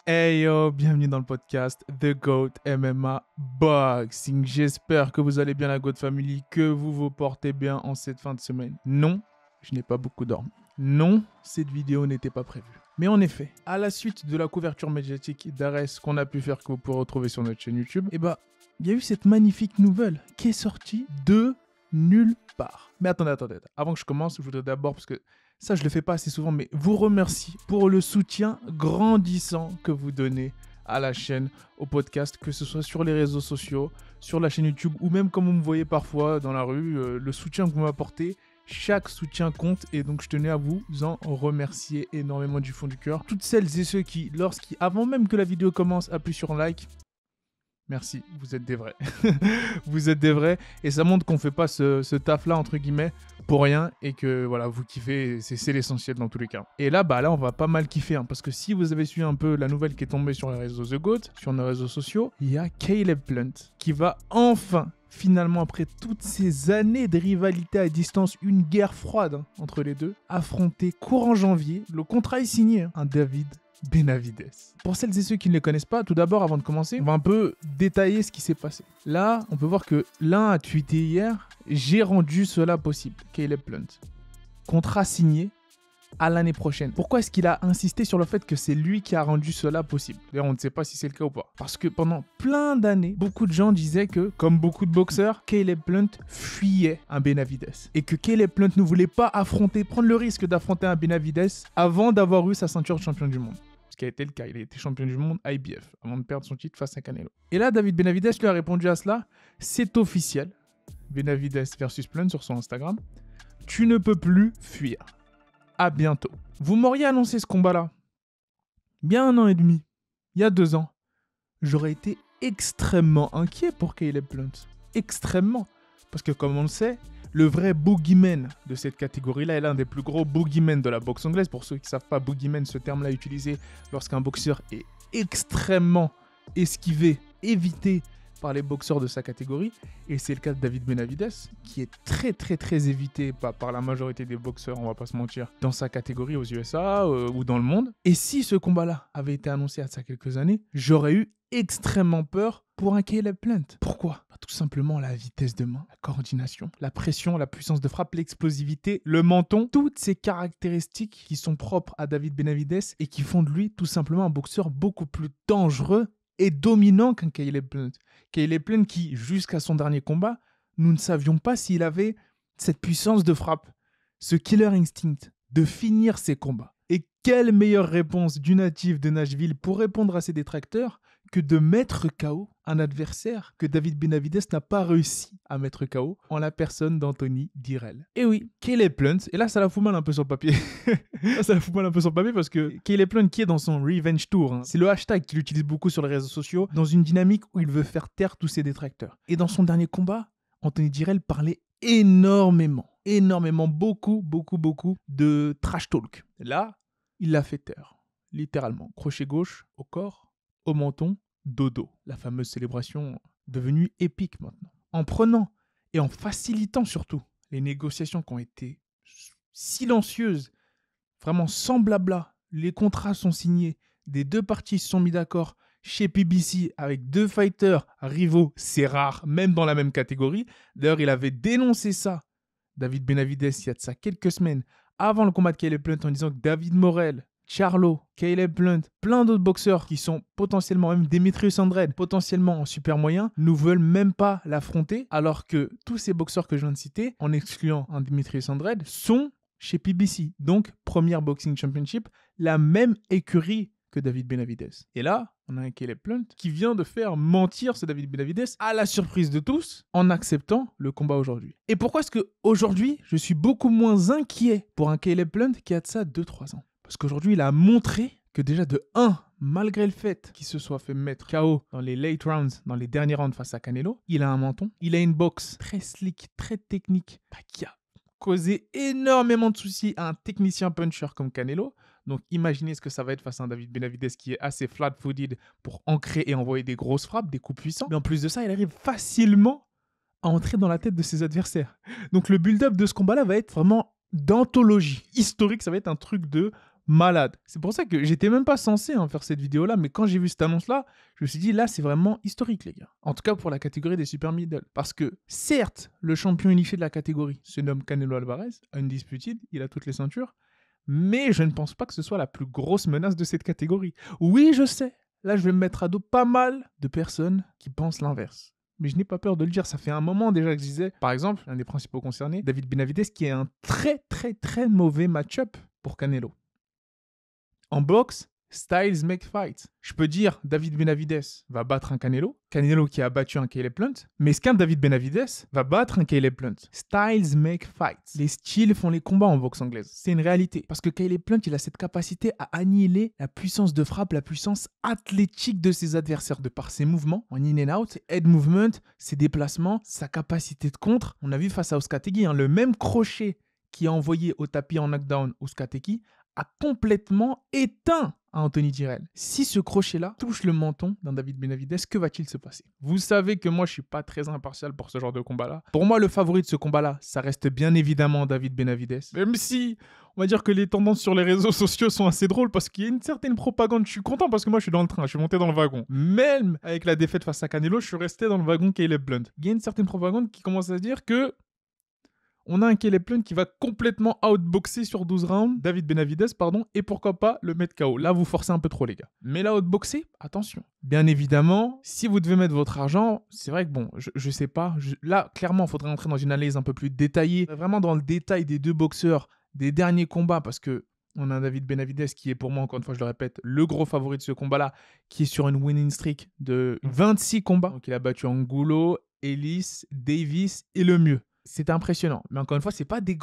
Hey yo, bienvenue dans le podcast The GOAT MMA Boxing. J'espère que vous allez bien la GOAT Family, que vous vous portez bien en cette fin de semaine. Non, je n'ai pas beaucoup dormi. Non, cette vidéo n'était pas prévue. Mais en effet, à la suite de la couverture médiatique d'Ares qu'on a pu faire, que vous pourrez retrouver sur notre chaîne YouTube, il y a eu cette magnifique nouvelle qui est sortie de nulle part. Mais attendez. Avant que je commence, je voudrais d'abord, parce que ça, je le fais pas assez souvent, mais vous remercie pour le soutien grandissant que vous donnez à la chaîne, au podcast, que ce soit sur les réseaux sociaux, sur la chaîne YouTube, ou même comme vous me voyez parfois dans la rue, le soutien que vous m'apportez. Chaque soutien compte et donc je tenais à vous en remercier énormément du fond du cœur. Toutes celles et ceux qui, avant même que la vidéo commence, appuient sur like. Merci, vous êtes des vrais. Vous êtes des vrais et ça montre qu'on fait pas ce taf-là, entre guillemets, pour rien et que voilà, vous kiffez, c'est l'essentiel dans tous les cas. Et là, on va pas mal kiffer parce que si vous avez suivi un peu la nouvelle qui est tombée sur les réseaux The GOAT, sur nos réseaux sociaux, il y a Caleb Plant qui va enfin, finalement, après toutes ces années de rivalité à distance, une guerre froide entre les deux, affronter courant janvier, le contrat est signé, un David Benavidez. Pour celles et ceux qui ne les connaissent pas, tout d'abord, avant de commencer, on va un peu détailler ce qui s'est passé. Là, on peut voir que l'un a tweeté hier « J'ai rendu cela possible », Caleb Plant. Contrat signé à l'année prochaine. Pourquoi est-ce qu'il a insisté sur le fait que c'est lui qui a rendu cela possible? D'ailleurs, on ne sait pas si c'est le cas ou pas. Parce que pendant plein d'années, beaucoup de gens disaient que, comme beaucoup de boxeurs, Caleb Plant fuyait un Benavidez. Et que Caleb Plant ne voulait pas prendre le risque d'affronter un Benavidez avant d'avoir eu sa ceinture de champion du monde. Ce qui a été le cas, il a été champion du monde IBF avant de perdre son titre face à Canelo. Et là, David Benavidez lui a répondu à cela, c'est officiel, Benavidez versus Plant sur son Instagram, tu ne peux plus fuir. À bientôt. Vous m'auriez annoncé ce combat-là, bien 1 an et demi, il y a 2 ans, j'aurais été extrêmement inquiet pour Caleb Plant. Extrêmement. Parce que comme on le sait, le vrai boogeyman de cette catégorie-là est l'un des plus gros boogeymen de la boxe anglaise. Pour ceux qui ne savent pas, boogeyman, ce terme-là est utilisé lorsqu'un boxeur est extrêmement esquivé, évité par les boxeurs de sa catégorie. Et c'est le cas de David Benavidez, qui est très évité par la majorité des boxeurs, on va pas se mentir, dans sa catégorie aux USA ou dans le monde. Et si ce combat-là avait été annoncé il y a quelques années, j'aurais eu extrêmement peur pour un Caleb Plant. Pourquoi? Tout simplement la vitesse de main, la coordination, la pression, la puissance de frappe, l'explosivité, le menton, toutes ces caractéristiques qui sont propres à David Benavidez et qui font de lui tout simplement un boxeur beaucoup plus dangereux et dominant qu'un Caleb Plant. Caleb Plant qui, jusqu'à son dernier combat, nous ne savions pas s'il avait cette puissance de frappe, ce killer instinct de finir ses combats. Et quelle meilleure réponse du natif de Nashville pour répondre à ses détracteurs que de mettre KO un adversaire que David Benavidez n'a pas réussi à mettre KO en la personne d'Anthony Dirrell. Et oui, Caleb Plant, et là ça la fout mal un peu sur le papier. Parce que Caleb Plant qui est dans son Revenge Tour, c'est le hashtag qu'il utilise beaucoup sur les réseaux sociaux, dans une dynamique où il veut faire taire tous ses détracteurs. Et dans son dernier combat, Anthony Dirrell parlait énormément, beaucoup de trash talk. Là, il l'a fait taire, littéralement. Crochet gauche au corps, au menton, dodo. La fameuse célébration devenue épique maintenant. En prenant et en facilitant surtout les négociations qui ont été silencieuses, vraiment sans blabla. Les contrats sont signés, des deux parties se sont mis d'accord chez PBC avec 2 fighters rivaux, c'est rare, même dans la même catégorie. D'ailleurs, il avait dénoncé ça, David Benavidez, il y a de ça quelques semaines, avant le combat de Caleb Plant, en disant que David Morrell, Charlo, Caleb Plant, plein d'autres boxeurs qui sont potentiellement, même Demetrius Andrade, potentiellement en super moyen, ne veulent même pas l'affronter, alors que tous ces boxeurs que je viens de citer, en excluant un Demetrius Andrade, sont chez PBC, donc Premier Boxing Championship, la même écurie que David Benavidez. Et là, on a un Caleb Plant qui vient de faire mentir ce David Benavidez à la surprise de tous en acceptant le combat aujourd'hui. Et pourquoi est-ce qu'aujourd'hui, je suis beaucoup moins inquiet pour un Caleb Plant qui a de ça 2-3 ans? Parce qu'aujourd'hui, il a montré que déjà de 1, malgré le fait qu'il se soit fait mettre KO dans les late rounds, dans les derniers rounds face à Canelo, il a un menton, il a une boxe très slick, très technique, qui a causé énormément de soucis à un technicien puncher comme Canelo. Donc imaginez ce que ça va être face à un David Benavidez qui est assez flat-footed pour ancrer et envoyer des grosses frappes, des coups puissants. Mais en plus de ça, il arrive facilement à entrer dans la tête de ses adversaires. Donc le build-up de ce combat-là va être vraiment d'anthologie historique. Ça va être un truc de malade. C'est pour ça que j'étais même pas censé faire cette vidéo-là, mais quand j'ai vu cette annonce-là, je me suis dit, là, c'est vraiment historique, les gars. En tout cas, pour la catégorie des super middle. Parce que, certes, le champion unifié de la catégorie se nomme Canelo Alvarez, undisputed, il a toutes les ceintures, mais je ne pense pas que ce soit la plus grosse menace de cette catégorie. Oui, je sais, là, je vais me mettre à dos pas mal de personnes qui pensent l'inverse. Mais je n'ai pas peur de le dire, ça fait un moment déjà que je disais, par exemple, l'un des principaux concernés, David Benavidez, qui est un très très très mauvais match-up pour Canelo. En boxe, styles make fights. Je peux dire David Benavidez va battre un Canelo qui a battu un Caleb Plant, mais est-ce qu'un David Benavidez va battre un Caleb Plant? Styles make fights. Les styles font les combats en boxe anglaise. C'est une réalité. Parce que Caleb Plant, il a cette capacité à annihiler la puissance de frappe, la puissance athlétique de ses adversaires de par ses mouvements en in and out, head movement, ses déplacements, sa capacité de contre. On a vu face à Oskategi, le même crochet qui a envoyé au tapis en knockdown Oskategi a complètement éteint Anthony Dirrell. Si ce crochet-là touche le menton d'un David Benavidez, que va-t-il se passer? Vous savez que moi, je ne suis pas très impartial pour ce genre de combat-là. Pour moi, le favori de ce combat-là, ça reste bien évidemment David Benavidez. Même si, on va dire que les tendances sur les réseaux sociaux sont assez drôles parce qu'il y a une certaine propagande. Je suis content parce que moi, je suis dans le train, je suis monté dans le wagon. Même avec la défaite face à Canelo, je suis resté dans le wagon Caleb Plant. Il y a une certaine propagande qui commence à se dire que on a un Caleb Plant qui va complètement outboxer sur 12 rounds David Benavidez, et pourquoi pas le mettre KO. Là, vous forcez un peu trop, les gars. Mais là, outboxer, attention. Bien évidemment, si vous devez mettre votre argent, c'est vrai que bon, je sais pas. Là, clairement, il faudrait entrer dans une analyse un peu plus détaillée, vraiment dans le détail des deux boxeurs, des derniers combats, parce que on a un David Benavidez qui est pour moi, encore une fois, je le répète, le gros favori de ce combat-là, qui est sur une winning streak de 26 combats. Donc, il a battu Angulo, Ellis, Davis et Lemieux. C'est impressionnant. Mais encore une fois, ce n'est pas des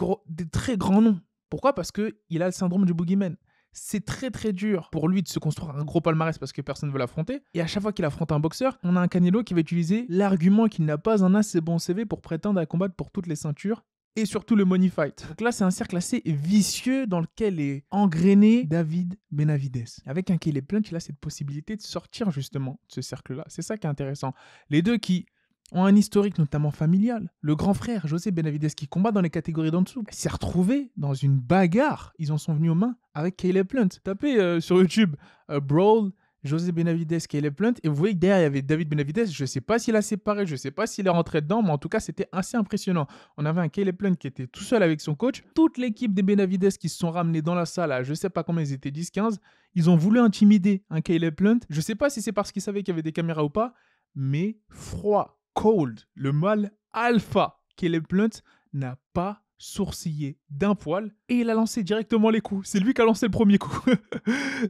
très grands noms. Pourquoi? Parce qu'il a le syndrome du boogeyman. C'est très très dur pour lui de se construire un gros palmarès parce que personne ne veut l'affronter. Et à chaque fois qu'il affronte un boxeur, on a un Canelo qui va utiliser l'argument qu'il n'a pas un assez bon CV pour prétendre à combattre pour toutes les ceintures et surtout le money fight. Donc là, c'est un cercle assez vicieux dans lequel est engrainé David Benavidez. Avec un Caleb Plant, il a cette possibilité de sortir justement de ce cercle-là. C'est ça qui est intéressant. Les deux qui ont un historique notamment familial. Le grand frère, José Benavidez, qui combat dans les catégories d'en dessous, s'est retrouvé dans une bagarre. Ils en sont venus aux mains avec Caleb Plant. Tapez sur YouTube Brawl, José Benavidez, Caleb Plant, et vous voyez que derrière, il y avait David Benavidez. Je ne sais pas s'il a séparé, je ne sais pas s'il est rentré dedans, mais en tout cas, c'était assez impressionnant. On avait un Caleb Plant qui était tout seul avec son coach. Toute l'équipe des Benavidez qui se sont ramenés dans la salle, à, je ne sais pas combien ils étaient, 10-15, ils ont voulu intimider un Caleb Plant. Je ne sais pas si c'est parce qu'ils savaient qu'il y avait des caméras ou pas, mais froid. Cold, le mâle alpha, Caleb Plant n'a pas sourcillé d'un poil et il a lancé directement les coups. C'est lui qui a lancé le premier coup.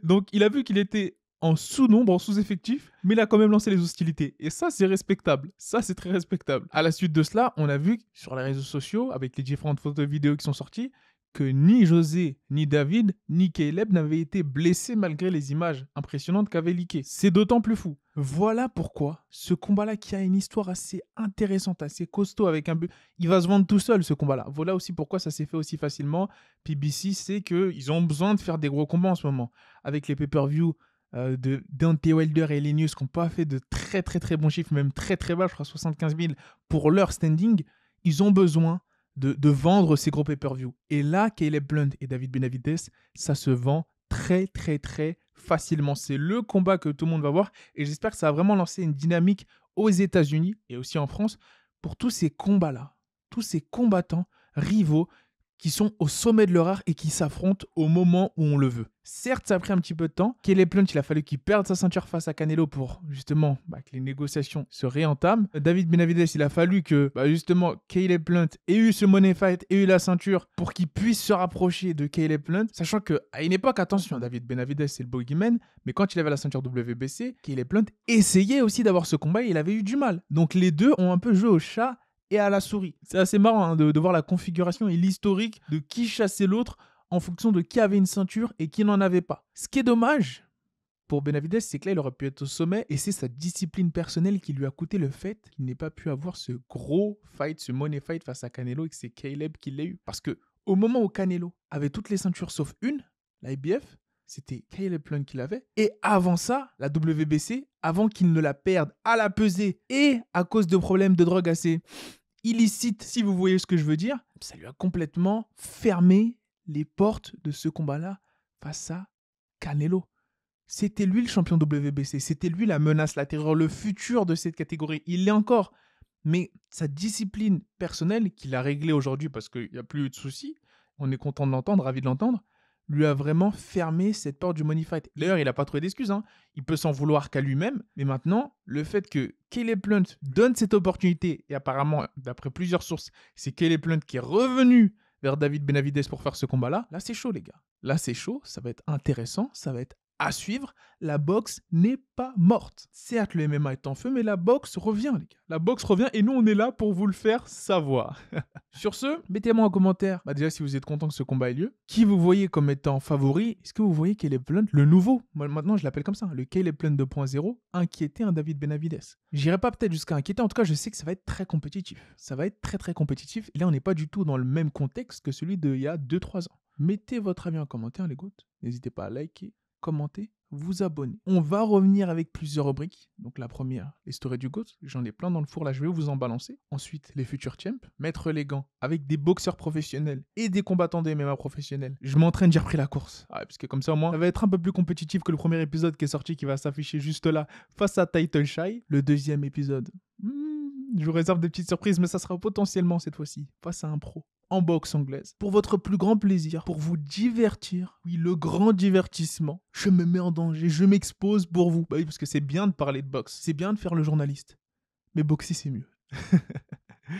Donc il a vu qu'il était en sous-nombre, en sous-effectif, mais il a quand même lancé les hostilités. Et ça, c'est respectable. Ça, c'est très respectable. À la suite de cela, on a vu sur les réseaux sociaux, avec les différentes photos et vidéos qui sont sorties, que ni José, ni David, ni Caleb n'avaient été blessés malgré les images impressionnantes qu'avaient leakées. C'est d'autant plus fou. Voilà pourquoi ce combat-là, qui a une histoire assez intéressante, assez costaud, avec un but, il va se vendre tout seul, ce combat-là. Voilà aussi pourquoi ça s'est fait aussi facilement. PBC sait qu'ils ont besoin de faire des gros combats en ce moment. Avec les pay-per-view de Deontay Wilder et Linus qui n'ont pas fait de très très très bons chiffres, même très très bas, je crois 75 000 pour leur standing, ils ont besoin de vendre ces gros pay-per-view. Et là, Caleb Plant et David Benavidez, ça se vend très très très facilement. C'est le combat que tout le monde va voir et j'espère que ça va vraiment lancer une dynamique aux États-Unis et aussi en France pour tous ces combats-là, tous ces combattants rivaux qui sont au sommet de leur art et qui s'affrontent au moment où on le veut. Certes, ça a pris un petit peu de temps. Caleb Plant, il a fallu qu'il perde sa ceinture face à Canelo pour justement que les négociations se réentament. David Benavidez, il a fallu que justement Caleb Plant ait eu ce money fight, ait eu la ceinture pour qu'il puisse se rapprocher de Caleb Plant. Sachant qu'à une époque, attention, David Benavidez, c'est le bogeyman, mais quand il avait la ceinture WBC, Caleb Plant essayait aussi d'avoir ce combat et il avait eu du mal. Donc les deux ont un peu joué au chat et à la souris. C'est assez marrant de voir la configuration et l'historique de qui chassait l'autre en fonction de qui avait une ceinture et qui n'en avait pas. Ce qui est dommage pour Benavidez, c'est que là, il aurait pu être au sommet et c'est sa discipline personnelle qui lui a coûté le fait qu'il n'ait pas pu avoir ce gros fight, ce money fight face à Canelo et que c'est Caleb qui l'a eu. Parce que au moment où Canelo avait toutes les ceintures sauf une, la IBF, c'était Caleb Plant qui l'avait. Et avant ça, la WBC, avant qu'il ne la perde à la pesée et à cause de problèmes de drogue assez illicite, si vous voyez ce que je veux dire, ça lui a complètement fermé les portes de ce combat-là face à Canelo. C'était lui le champion WBC, c'était lui la menace, la terreur, le futur de cette catégorie. Il l'est encore. Mais sa discipline personnelle, qu'il a réglée aujourd'hui parce qu'il n'y a plus eu de soucis, on est content de l'entendre, ravi de l'entendre, lui a vraiment fermé cette porte du money fight. D'ailleurs, il n'a pas trouvé d'excuses. Il peut s'en vouloir qu'à lui-même. Mais maintenant, le fait que Caleb Plant donne cette opportunité, et apparemment, d'après plusieurs sources, c'est Caleb Plant qui est revenu vers David Benavidez pour faire ce combat-là. Là, c'est chaud, les gars. Là, c'est chaud. Ça va être intéressant. Ça va être à suivre. La boxe n'est pas morte. Certes, le MMA est en feu, mais la boxe revient, les gars. La boxe revient et nous, on est là pour vous le faire savoir. Sur ce, mettez-moi en commentaire, déjà si vous êtes content que ce combat ait lieu, qui vous voyez comme étant favori. Est-ce que vous voyez Caleb Plant, le nouveau, moi, maintenant je l'appelle comme ça, le Caleb Plant 2.0, inquiéter un David Benavidez. J'irai pas peut-être jusqu'à inquiéter, en tout cas je sais que ça va être très compétitif. Ça va être très très compétitif. Et là on n'est pas du tout dans le même contexte que celui d'il y a 2-3 ans. Mettez votre avis en commentaire les gouttes. N'hésitez pas à liker, commenter, vous abonner. On va revenir avec plusieurs rubriques. Donc la première, les stories du GOAT. J'en ai plein dans le four, là je vais vous en balancer. Ensuite, les futurs champs. Mettre les gants avec des boxeurs professionnels et des combattants de MMA professionnels. Je m'entraîne, j'ai repris la course. Parce que comme ça au moins, ça va être un peu plus compétitif que le premier épisode qui est sorti, qui va s'afficher juste là, face à Title Shy. Le deuxième épisode, je vous réserve des petites surprises, mais ça sera potentiellement cette fois-ci face à un pro en boxe anglaise, pour votre plus grand plaisir, pour vous divertir. Oui, le grand divertissement. Je me mets en danger, je m'expose pour vous. Bah oui, parce que c'est bien de parler de boxe, c'est bien de faire le journaliste. Mais boxer, c'est mieux.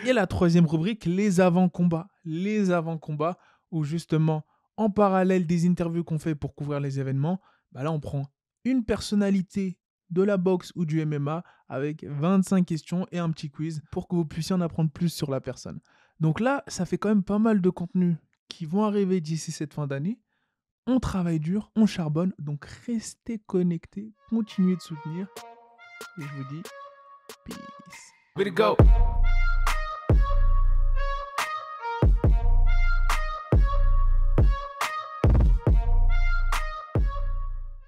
Et la troisième rubrique, les avant-combats. Les avant-combats, où justement, en parallèle des interviews qu'on fait pour couvrir les événements, bah là, on prend une personnalité de la boxe ou du MMA avec 25 questions et un petit quiz pour que vous puissiez en apprendre plus sur la personne. Donc là, ça fait quand même pas mal de contenus qui vont arriver d'ici cette fin d'année. On travaille dur, on charbonne, donc restez connectés, continuez de soutenir. Et je vous dis, peace. Way to go!